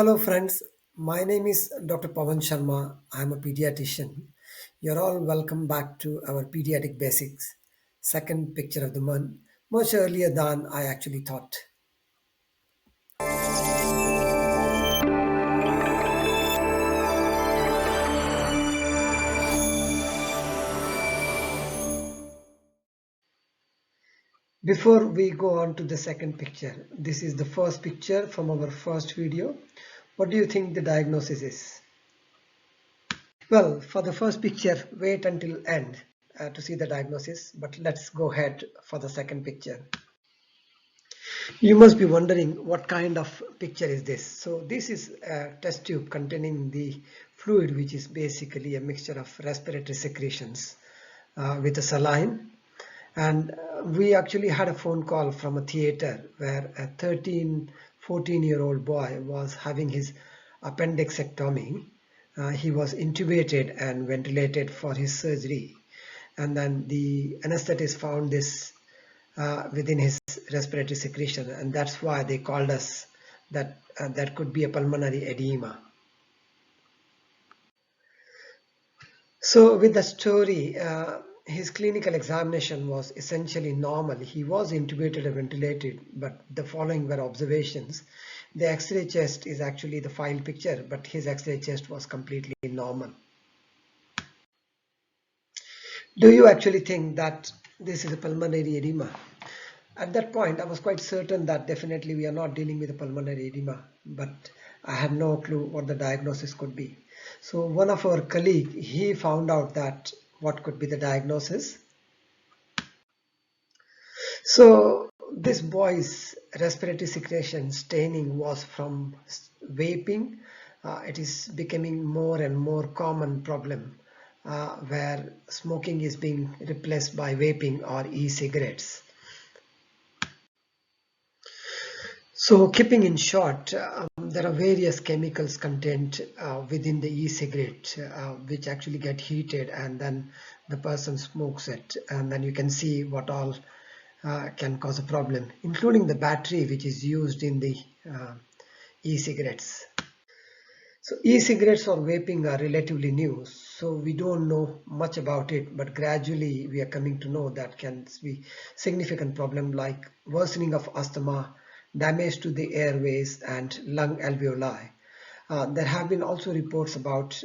Hello, friends. My name is Dr. Pawan Sharma. I'm a pediatrician. You're all welcome back to our Pediatric Basics, second picture of the month, much earlier than I actually thought. Before we go on to the second picture, this is the first picture from our first video. What do you think the diagnosis is? Well, for the first picture, wait until end to see the diagnosis, but let's go ahead for the second picture. You must be wondering what kind of picture is this. So this is a test tube containing the fluid, which is basically a mixture of respiratory secretions with a saline. And we actually had a phone call from a theater where a 14-year-old boy was having his appendixectomy. He was intubated and ventilated for his surgery. And then the anesthetist found this within his respiratory secretion, and that's why they called us that that could be a pulmonary edema. So with the story, his clinical examination was essentially normal. He was intubated and ventilated, but the following were observations. The X-ray chest is actually the file picture, but his X-ray chest was completely normal. Do you actually think that this is a pulmonary edema? At that point, I was quite certain that definitely we are not dealing with a pulmonary edema, but I had no clue what the diagnosis could be. So one of our colleagues, he found out that what could be the diagnosis. So this boy's respiratory secretion staining was from vaping. It is becoming more and more common problem where smoking is being replaced by vaping or e-cigarettes. So keeping in short, there are various chemicals contained within the e-cigarette which actually get heated and then the person smokes it, and then you can see what all can cause a problem, including the battery which is used in the e-cigarettes. So e-cigarettes or vaping are relatively new, so we don't know much about it, but gradually we are coming to know that can be significant problem like worsening of asthma, damage to the airways and lung alveoli. There have been also reports about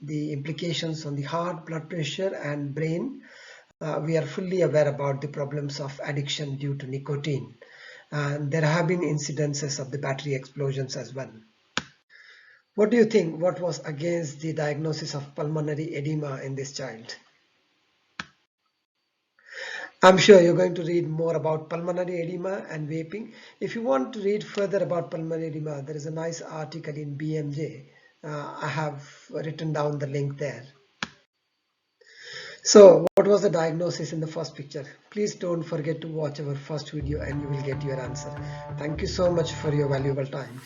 the implications on the heart, blood pressure and brain. We are fully aware about the problems of addiction due to nicotine. And there have been incidences of the battery explosions as well. What do you think? What was against the diagnosis of pulmonary edema in this child? I'm sure you're going to read more about pulmonary edema and vaping. If you want to read further about pulmonary edema, there is a nice article in BMJ. I have written down the link there. So what was the diagnosis in the first picture? Please don't forget to watch our first video and you will get your answer. Thank you so much for your valuable time.